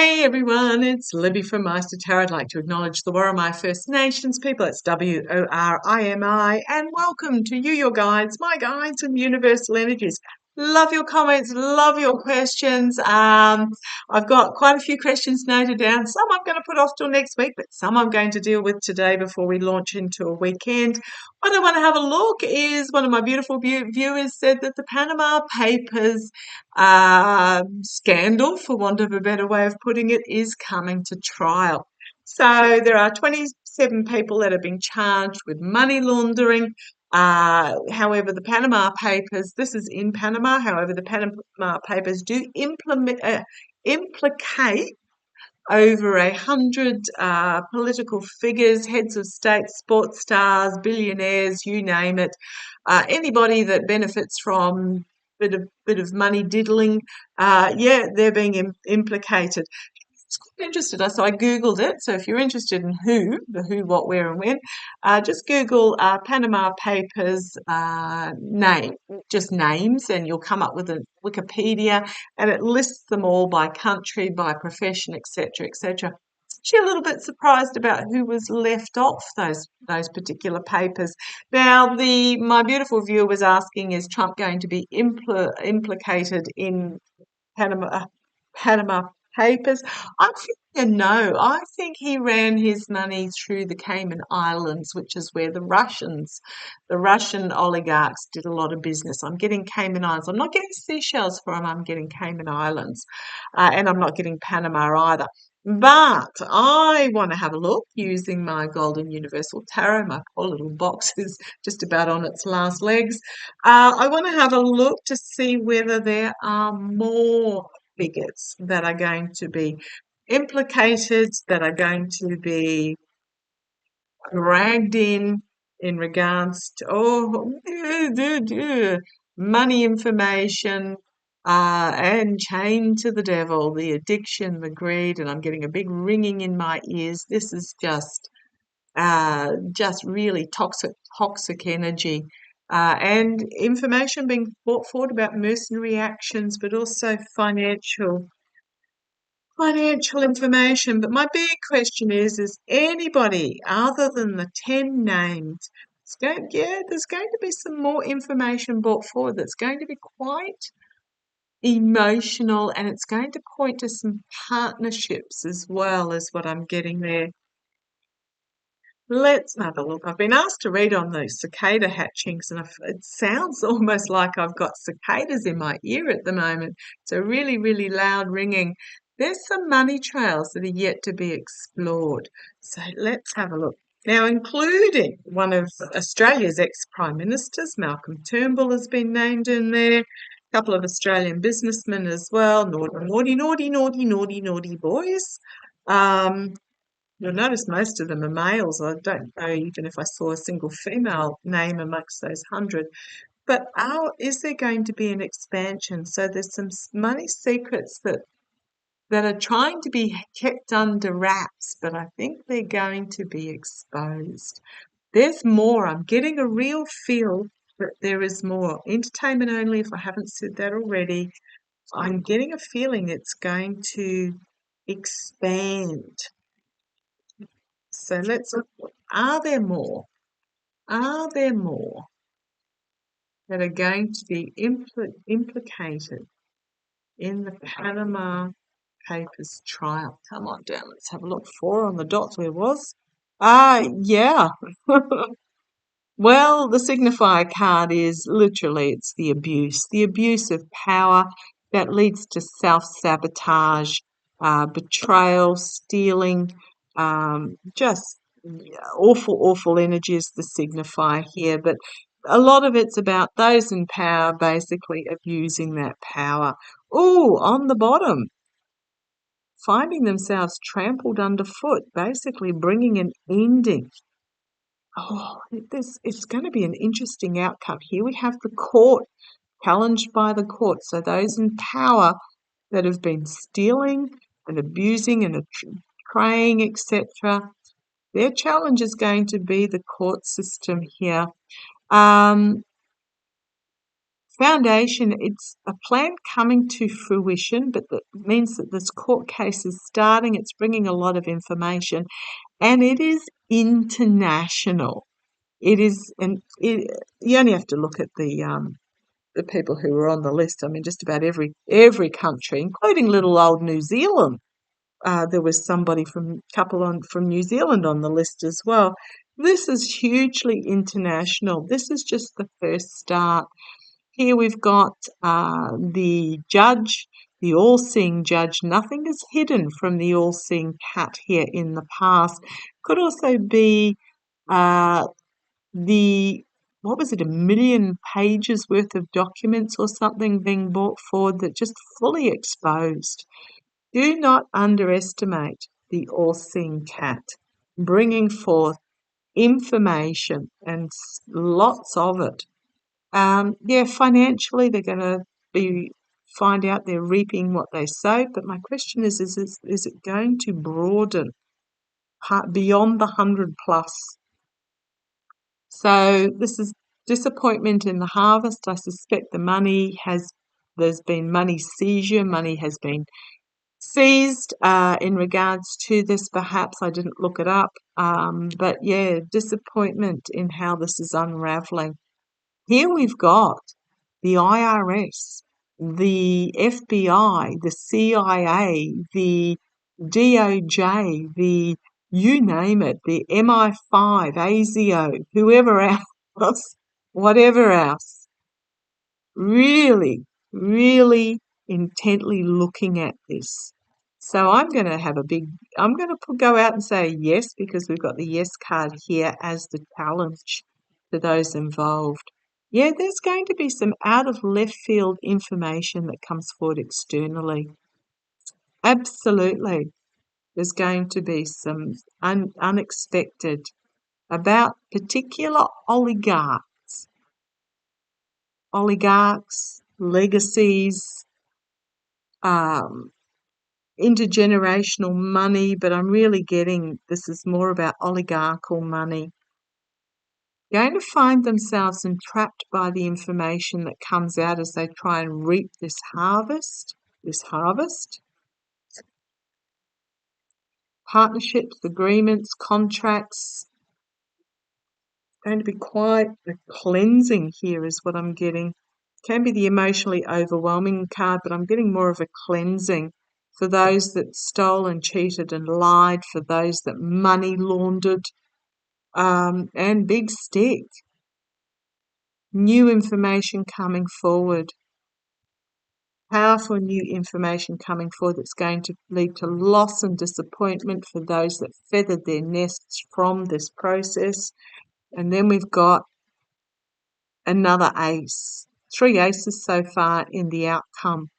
Hey everyone, it's Libby from maighstirtarot. I'd like to acknowledge the Worimi First Nations people. It's Worimi, and welcome to you, your guides, my guides and universal energies. Love your comments, love your questions. I've got quite a few questions noted down. Some I'm going to put off till next week, but some I'm going to deal with today before we launch into a weekend. What I want to have a look is one of my beautiful viewers said that the Panama Papers scandal, for want of a better way of putting it, is coming to trial. So there are 27 people that have been charged with money laundering. However, the Panama Papers, this is in Panama, however, the Panama Papers do implicate over 100 political figures, heads of state, sports stars, billionaires, you name it. Anybody that benefits from bit of money diddling, they're being implicated. It's quite interested. So I googled it. So if you're interested in the who, what, where, and when, just Google Panama Papers just names, and you'll come up with a Wikipedia, and it lists them all by country, by profession, etc., etc. Actually, a little bit surprised about who was left off those particular papers. Now, my beautiful viewer was asking, is Trump going to be implicated in Panama Papers? I think no. I think he ran his money through the Cayman Islands, which is where the Russian oligarchs did a lot of business. I'm getting Cayman Islands. I'm not getting Seychelles for them. I'm getting Cayman Islands, and I'm not getting Panama either. But I want to have a look using my Golden Universal Tarot. My poor little box is just about on its last legs. I want to have a look to see whether there are more figures that are going to be implicated, that are going to be dragged in regards to money information, and chained to the devil, the addiction, the greed, and I'm getting a big ringing in my ears. This is just really toxic energy, and information being brought forward about mercenary actions, but also financial information. But my big question is anybody other than the 10 named? There's going to be some more information brought forward that's going to be quite emotional, and it's going to point to some partnerships as well, as what I'm getting there. Let's have a look. I've been asked to read on those cicada hatchings, and it sounds almost like I've got cicadas in my ear at the moment. It's a really, really loud ringing. There's some money trails that are yet to be explored. So let's have a look. Now, including one of Australia's ex-Prime Ministers, Malcolm Turnbull, has been named in there. A couple of Australian businessmen as well. Naughty boys. You'll notice most of them are males. I don't know even if I saw a single female name amongst those 100. But is there going to be an expansion? So there's some money secrets that are trying to be kept under wraps, but I think they're going to be exposed. There's more. I'm getting a real feel that there is more. Entertainment only, if I haven't said that already. I'm getting a feeling it's going to expand. So are there more? Are there more that are going to be implicated in the Panama Papers trial? Come on down, let's have a look. 4 on the dot, where was? Yeah. Well, the signifier card is literally, it's the abuse of power that leads to self-sabotage, betrayal, stealing, just awful energy is the signifier here. But a lot of it's about those in power basically abusing that power. Oh, on the bottom, finding themselves trampled underfoot, basically bringing an ending. Oh, it's going to be an interesting outcome. Here we have the court, challenged by the court. So those in power that have been stealing and abusing and betraying, etc., their challenge is going to be the court system here. Foundation, it's a plan coming to fruition, but that means that this court case is starting. It's bringing a lot of information, and it is international. It is, and you only have to look at the people who were on the list. I mean, just about every country, including little old New Zealand. There was somebody from New Zealand on the list as well. This is hugely international. This is just the first start. Here we've got the judge, the all-seeing judge. Nothing is hidden from the all-seeing cat here in the past. Could also be the, what was it, 1,000,000 pages worth of documents or something being brought forward that just fully exposed. Do not underestimate the all-seeing cat bringing forth information and lots of it. Yeah, financially they're going to find out they're reaping what they sow. But my question is it going to broaden beyond the 100 plus? So this is disappointment in the harvest. I suspect there's been money seizure. Money has been seized in regards to this. Perhaps I didn't look it up. But yeah, disappointment in how this is unraveling. Here we've got the IRS, the FBI, the CIA, the DOJ, you name it, the MI5, ASIO, whoever else, whatever else, really, really intently looking at this. So I'm going to go out and say yes, because we've got the yes card here as the challenge to those involved. Yeah, there's going to be some out of left field information that comes forward externally. Absolutely. There's going to be some unexpected about particular oligarchs, legacies, intergenerational money, but I'm really getting this is more about oligarchical money. Going to find themselves entrapped by the information that comes out as they try and reap this harvest. Partnerships, agreements, contracts. Going to be quite a cleansing here is what I'm getting. Can be the emotionally overwhelming card, but I'm getting more of a cleansing for those that stole and cheated and lied, for those that money laundered, and big stick. New information coming forward. Powerful new information coming forward that's going to lead to loss and disappointment for those that feathered their nests from this process. And then we've got another ace. 3 aces so far in the outcome.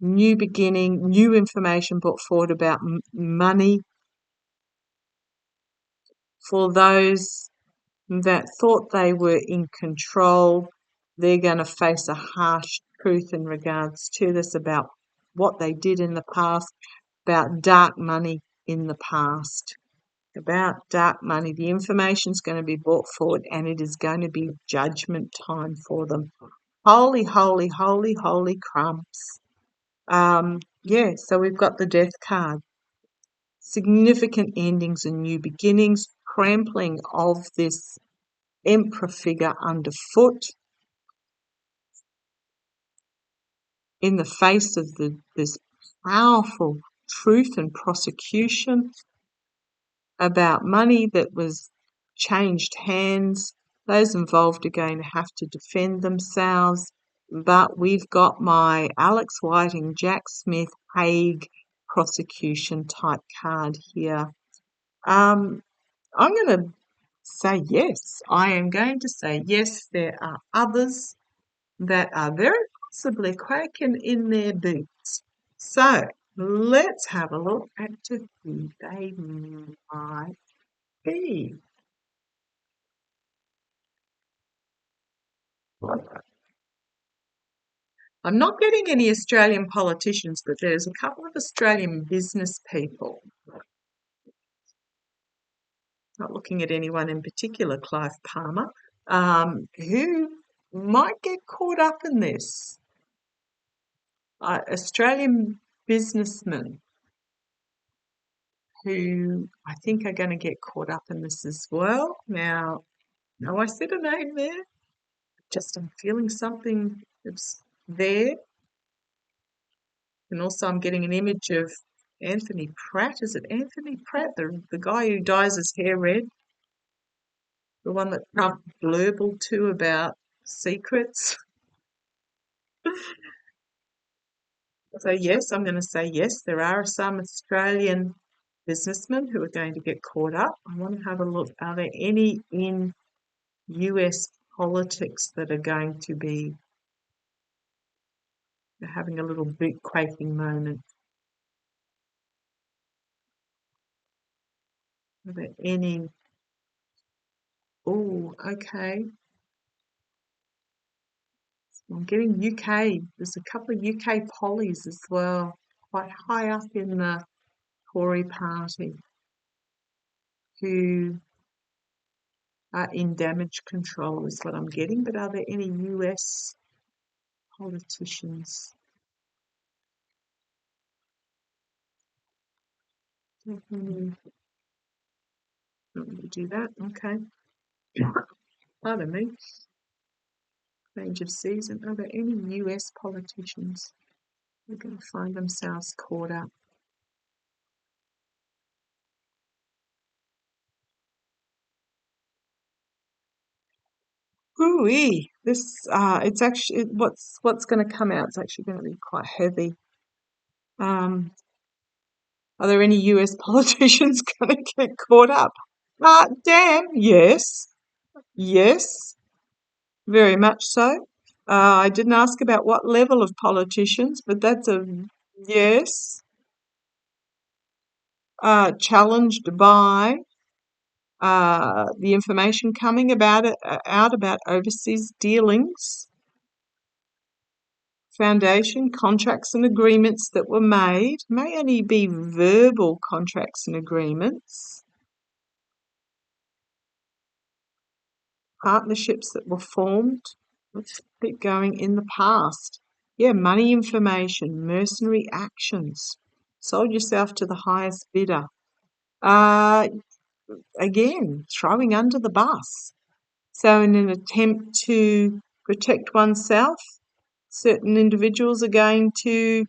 New beginning, new information brought forward about money for those that thought they were in control. They're going to face a harsh truth in regards to this about what they did in the past, about dark money in the past, about dark money. The information's going to be brought forward, and it is going to be judgment time for them. Holy, holy, holy, holy crumbs. Yeah, so we've got the death card. Significant endings and new beginnings, trampling of this emperor figure underfoot in the face of this powerful truth and prosecution about money that was changed hands. Those involved are going to have to defend themselves. But we've got my Alex Whiting, Jack Smith, Hague prosecution type card here. I'm going to say yes. I am going to say yes. There are others that are very possibly quaking in their boots. So let's have a look at who they might be. I'm not getting any Australian politicians, but there's a couple of Australian business people. Not looking at anyone in particular, Clive Palmer, who might get caught up in this. Australian businessmen who I think are going to get caught up in this as well. Now, no, I said a name there. Just I'm feeling something that's there. And also I'm getting an image of Anthony Pratt. Is it Anthony Pratt, the guy who dyes his hair red? The one that Trump blurbled to about secrets? So yes, I'm going to say yes, there are some Australian businessmen who are going to get caught up. I want to have a look. Are there any in US politics that are going to be having a little boot quaking moment? Are there any? Oh, okay. I'm getting UK. There's a couple of UK pollies as well, quite high up in the Tory party, who are in damage control is what I'm getting. But are there any US politicians? Not going to do that. Okay. Pardon me. Change of season. Are there any US politicians who are going to find themselves caught up? Ooh-wee. This it's actually what's going to come out. It's actually going to be quite heavy. Are there any US politicians going to get caught up? Damn, yes, yes, very much so. I didn't ask about what level of politicians, but that's a yes. Challenged by the information coming about it out about overseas dealings, foundation contracts and agreements that were made, may only be verbal contracts and agreements, partnerships that were formed. Let's keep going in the past. Yeah, money information, mercenary actions, sold yourself to the highest bidder. Uh, Again, throwing under the bus. So in an attempt to protect oneself, certain individuals are going to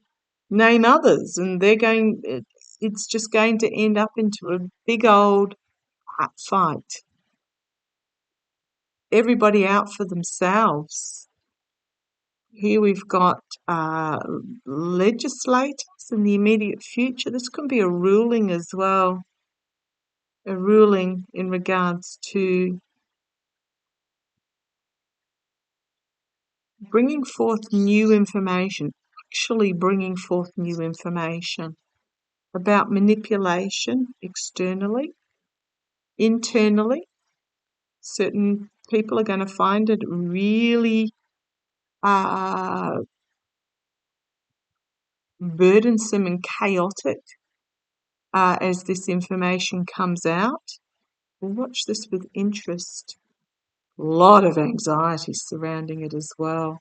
name others, and it's just going to end up into a big old fight. Everybody out for themselves. Here we've got legislators in the immediate future. This can be a ruling as well, a ruling in regards to bringing forth new information, actually bringing forth new information about manipulation externally, internally. Certain people are going to find it really burdensome and chaotic as this information comes out. We'll watch this with interest. A lot of anxiety surrounding it as well.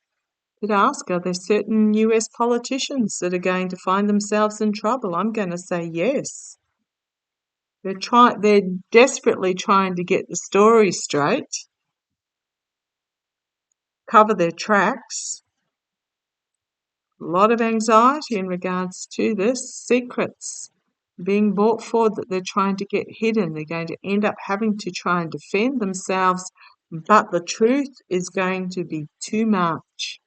But ask, are there certain US politicians that are going to find themselves in trouble? I'm going to say yes. They're desperately trying to get the story straight, cover their tracks. A lot of anxiety in regards to this. Secrets being brought forward that they're trying to get hidden. They're going to end up having to try and defend themselves, but the truth is going to be too much.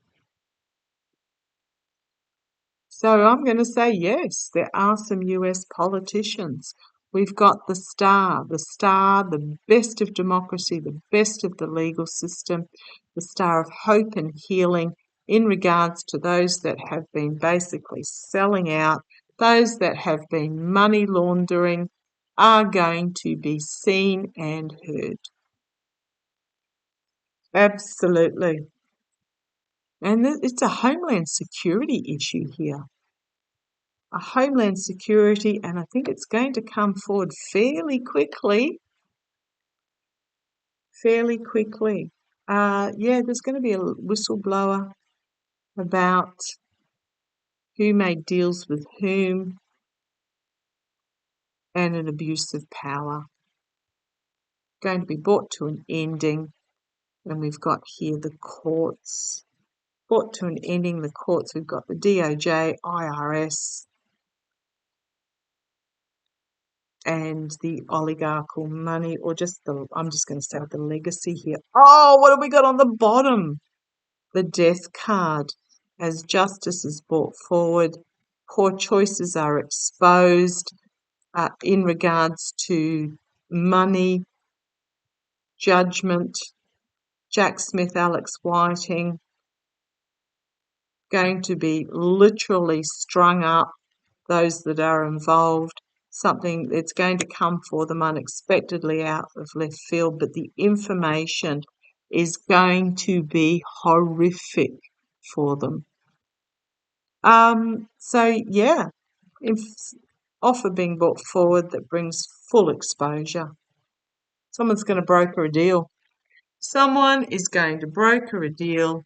So I'm going to say yes, there are some US politicians. We've got the star, the best of democracy, the best of the legal system, the star of hope and healing in regards to those that have been basically selling out, those that have been money laundering are going to be seen and heard. Absolutely. And it's a homeland security issue here. A homeland security, and I think it's going to come forward fairly quickly. Yeah, there's going to be a whistleblower about who made deals with whom and an abuse of power. Going to be brought to an ending, and we've got here the courts. Brought to an ending, the courts, we've got the DOJ, IRS, and the oligarchical money, or just I'm just going to say the legacy here. Oh, what have we got on the bottom? The death card. As justice is brought forward, poor choices are exposed in regards to money, judgment, Jack Smith, Alex Whiting, going to be literally strung up, those that are involved, something that's going to come for them unexpectedly out of left field, but the information is going to be horrific for them. So yeah, if offer being brought forward that brings full exposure. Someone's going to broker a deal. Someone is going to broker a deal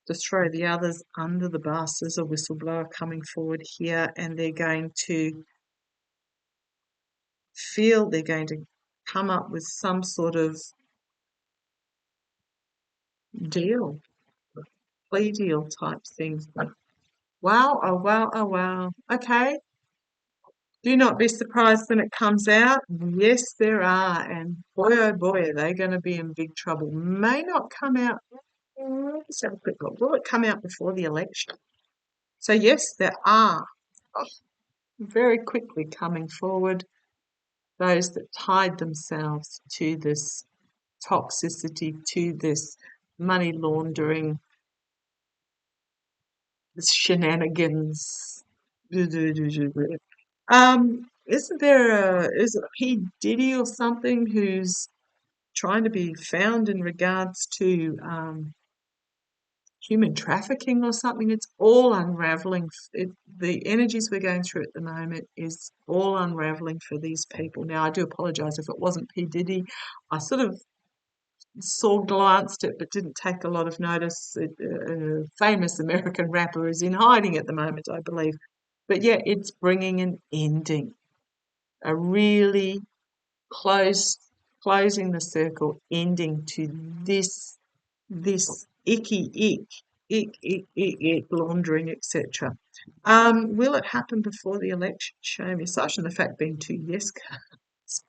to throw the others under the bus. There's a whistleblower coming forward here, and they're going to feel they're going to come up with some sort of deal, plea deal type thing. Wow, oh wow, oh wow. Okay. Do not be surprised when it comes out. Yes, there are. And boy, oh boy, are they going to be in big trouble. May not come out. Let's have a quick look. Will it come out before the election? So, yes, there are. Very quickly coming forward those that tied themselves to this toxicity, to this money laundering, this shenanigans. Isn't there is it P. Diddy or something who's trying to be found in regards to human trafficking or something? It's all unraveling. The energies we're going through at the moment is all unraveling for these people. Now, I do apologise if it wasn't P. Diddy. I sort of glanced it but didn't take a lot of notice. A famous American rapper is in hiding at the moment, I believe. But yeah, it's bringing an ending. A really closing the circle, ending to this ick, laundering, etc. Will it happen before the election? Show me. Such and the fact being two yes cards.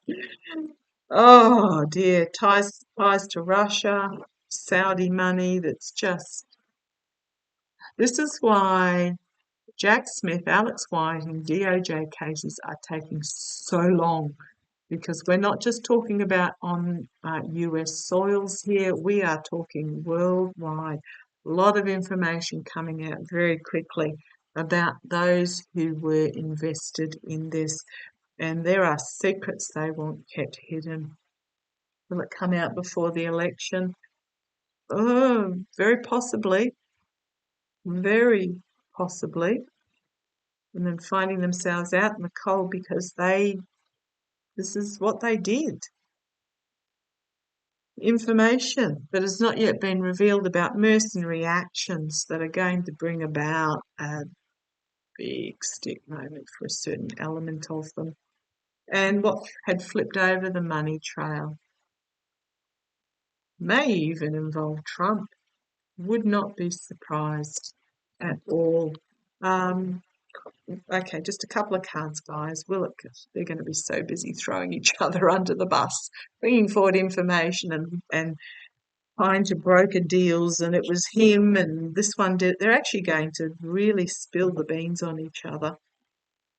Oh dear, ties to Russia, Saudi money. That's just. This is why Jack Smith, Alex White, and DOJ cases are taking so long, because we're not just talking about on US soils here, we are talking worldwide. A lot of information coming out very quickly about those who were invested in this, and there are secrets they want kept hidden. Will it come out before the election? Oh, very possibly. Very possibly. And then finding themselves out in the cold because this is what they did. Information that has not yet been revealed about mercenary actions that are going to bring about a big stick moment for a certain element of them. And what had flipped over the money trail may even involve Trump. Would not be surprised at all. Okay, just a couple of cards, guys. They're going to be so busy throwing each other under the bus, bringing forward information and trying to broker deals, and it was him and this one did. They're actually going to really spill the beans on each other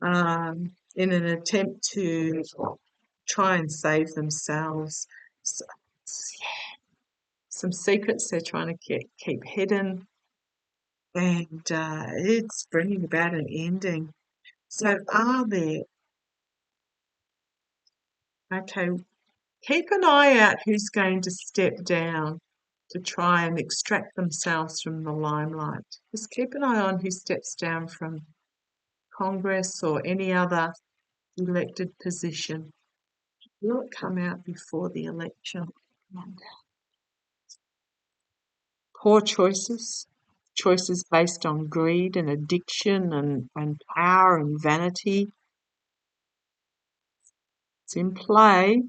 in an attempt to try and save themselves. So, yeah, some secrets they're trying to keep hidden, and it's bringing about an ending. So are there? Okay, keep an eye out who's going to step down to try and extract themselves from the limelight. Just keep an eye on who steps down from Congress or any other elected position. Will it come out before the election? poor choices, choices based on greed and addiction and power and vanity. It's in play.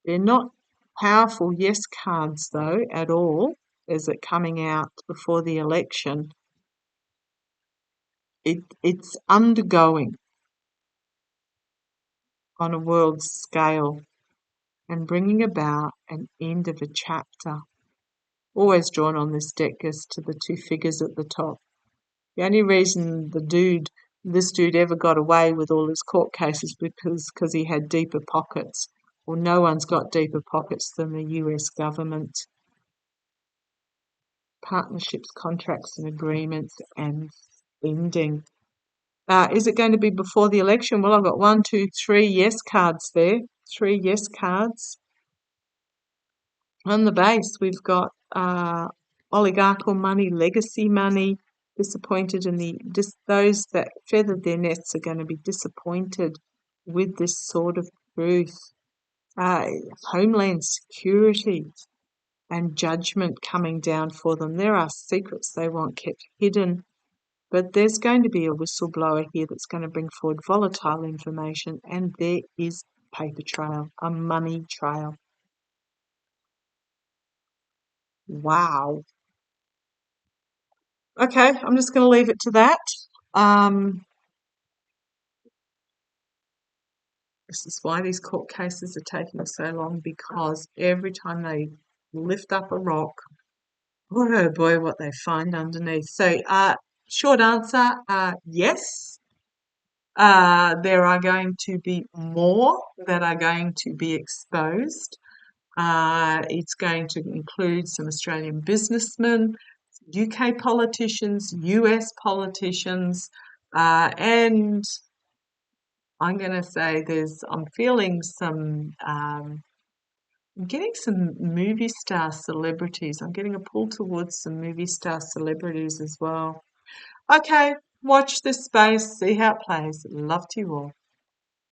They're not powerful yes cards, though, at all, as it coming out before the election. It's undergoing on a world scale and bringing about an end of a chapter. Always drawn on this deck as to the two figures at the top. The only reason this dude ever got away with all his court cases because he had deeper pockets. Well, no one's got deeper pockets than the US government. Partnerships, contracts and agreements and ending. Is it going to be before the election? Well, I've got 1, 2, 3 yes cards there. 3 yes cards. On the base, we've got oligarchical money, legacy money, disappointed in those that feathered their nests are going to be disappointed with this sort of truth. Homeland security and judgment coming down for them. There are secrets they want kept hidden, but there's going to be a whistleblower here that's going to bring forward volatile information, and there is a paper trail, a money trail. Wow. Okay, I'm just going to leave it to that. This is why these court cases are taking so long, because every time they lift up a rock, oh boy, what they find underneath. So, short answer, yes. There are going to be more that are going to be exposed. It's going to include some Australian businessmen, UK politicians, US politicians, and I'm going to say I'm feeling I'm getting some movie star celebrities. I'm getting a pull towards some movie star celebrities as well. Okay, watch this space, see how it plays. Love to you all.